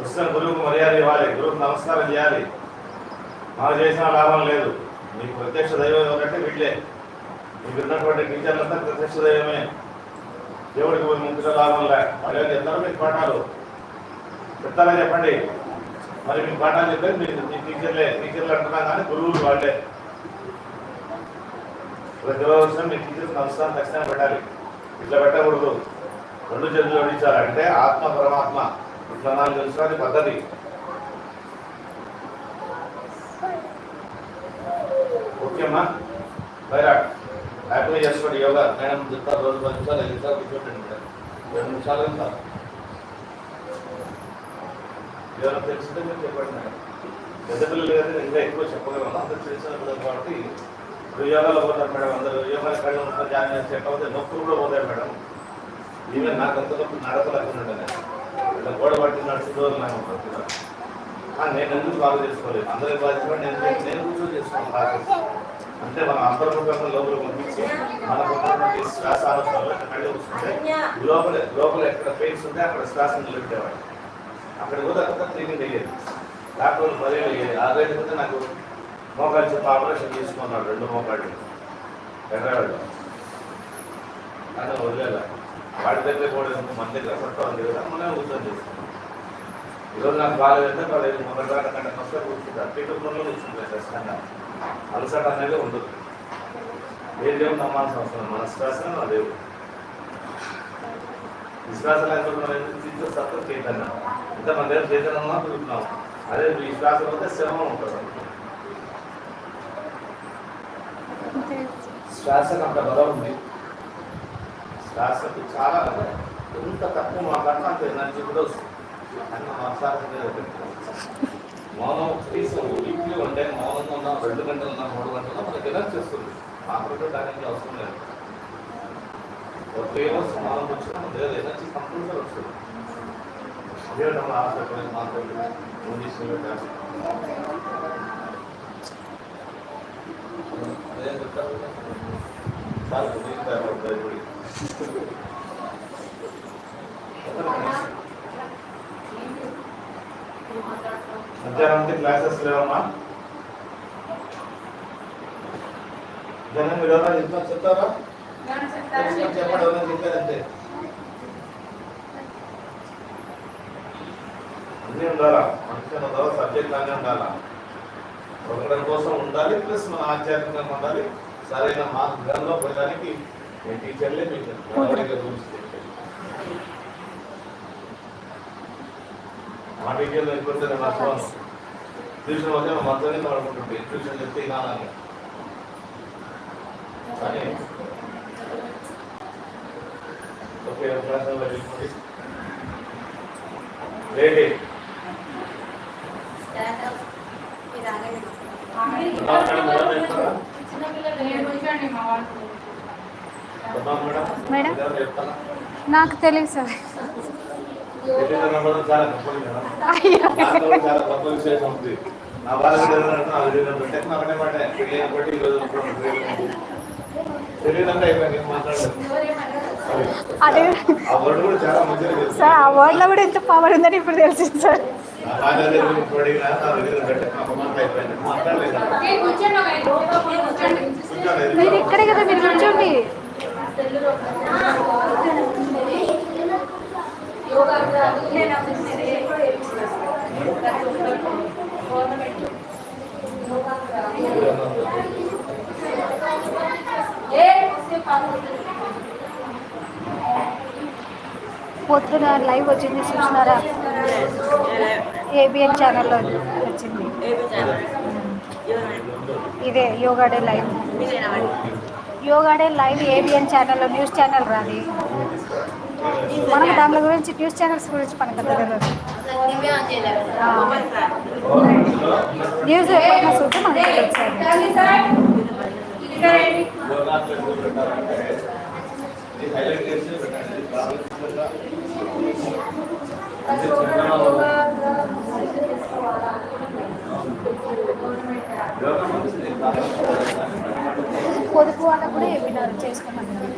వచ్చిన గురువుకు మర్యాద ఇవ్వాలి, గురువుకు నమస్కారం చేయాలి. మాకు చేసిన లాభం లేదు. మీకు ప్రత్యక్ష దైవం ఎవరంటే వీళ్ళే. మీకు ఉన్నటువంటి టీచర్లంతా ప్రత్యక్ష దైవమే. దేవుడికి ముందుగా లాభం లే. వాళ్ళు చెప్తారు మీకు పాఠాలు చెప్తారా చెప్పండి. మరి మీకు పాఠాలు చెప్పేది మీరు మీ టీచర్లు అంటున్నా కానీ గురువులు వాళ్ళే. ప్రతి రోజు మీ టీచర్కి నమస్కారం ఖచ్చితంగా పెట్టాలి. ఇట్లా పెట్టకూడదు. రెండు చేతులు జోడించాలి. అంటే ఆత్మ పరమాత్మ ఇట్లా నాకు తెలుసుకునే పద్ధతి. ఓకేమ్మా, వైరాట్ హ్యాపీగా చేసుకోండి. యోగా మేడం చెప్తారు. రోజు 10 నిమిషాలు 5 నిమిషాలు కూర్చోండి. 2 నిమిషాలు ఎంత ఏమైనా తెలిసిందే మీరు చెప్పండి మేడం. పెద్ద పిల్లలు కదా ఇంకా ఎక్కువ చెప్పగలను. అందరూ తెలిసిన పిల్లలు కాబట్టి ఇప్పుడు యోగాలో పోతారు మేడం. అందరూ యోగా కళ్ళు ఉంటారు. జాయిన్ చేసి చెప్పకపోతే నొప్పులు కూడా పోతాయి మేడం. ఈవెన్ నాకు అంత నొప్పి నడపలేకుండా ఇట్లా గోడ పట్టి నడుచుకుంటూ నేను ఎందుకు బాగా చేసుకోలేదు. అందరికి బాగా చేసుకోండి. నేను కూర్చొని చేసుకోండి బాగా. అంటే మనం అంతర్ముఖంగా లోపల పంపించి మనకు శ్వాస ఆలోచనలో కళ్ళు కూర్చుంటే లోపల ఎక్కడ పెయిన్స్ ఉంటే అక్కడ శ్వాస నిలబెట్టేవాడు. అక్కడికి పోతే అక్కడ క్లీనింగ్ అయ్యేది. డాక్టర్లు 10 అయ్యేది. 6 అయితే నాకు మోకాలు చెప్పి ఆపరేషన్ చేసుకున్నాడు. 2 మోకాళ్ళు ఎర్రవాళ్ళు కానీ వదిలేలా. వాడి దగ్గర కూడా మన దగ్గర పట్టుకోవాలి కదా, మనమే కూర్చొని చేస్తాం. ఈరోజు నాకు బాగాలేదంటే వాళ్ళు మొదటి కంటే ఫస్ట్ కూర్చుంటారు. పీఠంలో కూర్చుంటారు. ఖచ్చితంగా అలసట అనేది ఉండదు. ఏ దేవుడు నమ్మాల్సిన అవసరం. మన శ్వాస నా దేవుడు. విశ్వాసం లేకపోతే సత్వం చైతన్యం. ఇంకా మన దగ్గర చైతన్యంలో తిరుగుతున్నాం. అదే విశ్వాసం అయితే శ్రమం ఉంటుంది. శ్వాసకు అంత బలం ఉంది. శ్వాసకు చాలా ఎంత తక్కువ మాట్లాడినా అంత ఎనర్జీ కూడా వస్తుంది. అన్న మాట్లాడుతుంది. మౌనం కనీసం వీక్లీ 1 టైం మౌనంగా ఉన్నా 2 గంటలు ఉన్నా 3 గంటలు ఉన్నా మనకి ఎనర్జీ వస్తుంది. మాట్లాడుతూ దానికి అవసరం లేదు. ఒక 3 అవర్స్ మౌనం వచ్చినా మన దగ్గర ఎనర్జీ కంపల్సరీ వస్తుంది. అదే మన ఆసక్తి మాట్లాడుతుంది. అదే చెప్తారు చాలా మధ్యాహ్నం క్లాసెస్ లేవమ్మా. జనం మీరు ఎవరైనా చెప్తారా? చెప్పండి. ఎవరైనా చెప్పారంటే అన్నీ ఉండాలా. మనుషులు ఉండాలా. సబ్జెక్ట్ అన్నీ ఉండాలా. ఒకరి కోసం ఉండాలి. ప్లస్ మన ఆధ్యాత్మికంగా ఉండాలి. సరైన మార్గంలో పోయడానికి మీ టీచర్లే మీకు రూల్స్ మా టీచర్లు ఎక్కువ నష్టం. ట్యూషన్ వచ్చే మధ్యలో పడుకుంటుంది. ట్యూషన్ చెప్తే కాదని కానీ ఓకే క్లాస్ లేడీ మేడం నాకు తెలియదు సార్. చాలా గొప్ప విశేషం ఉంది. నా వాళ్ళకి తెలియదంటే అయిపోయింది. మాట్లాడలేదు. ఆ వర్డ్ కూడా చాలా మంచిగా తెలుసు సార్. ఆ వర్డ్లో కూడా ఎంత పవర్ ఉందని ఇప్పుడు తెలిసింది సార్. మీరు ఇక్కడే కదా, మీరు కూర్చోండి. పొద్దున లైవ్ వచ్చింది చూసినారా? ఏబిఎన్ ఛానల్లో వచ్చింది. ఇదే yoga day live. Yoga day live ABN ఛానల్లో, న్యూస్ ఛానల్ రాది. మనకు దాని గురించి న్యూస్ ఛానల్స్ గురించి మనకు తెలియదు. న్యూస్ ఎప్పుడైనా చూస్తే మనకు తెలుసు. పొదుపు వాళ్ళకు కూడా వెబినార్ చేసుకోమన్నారు.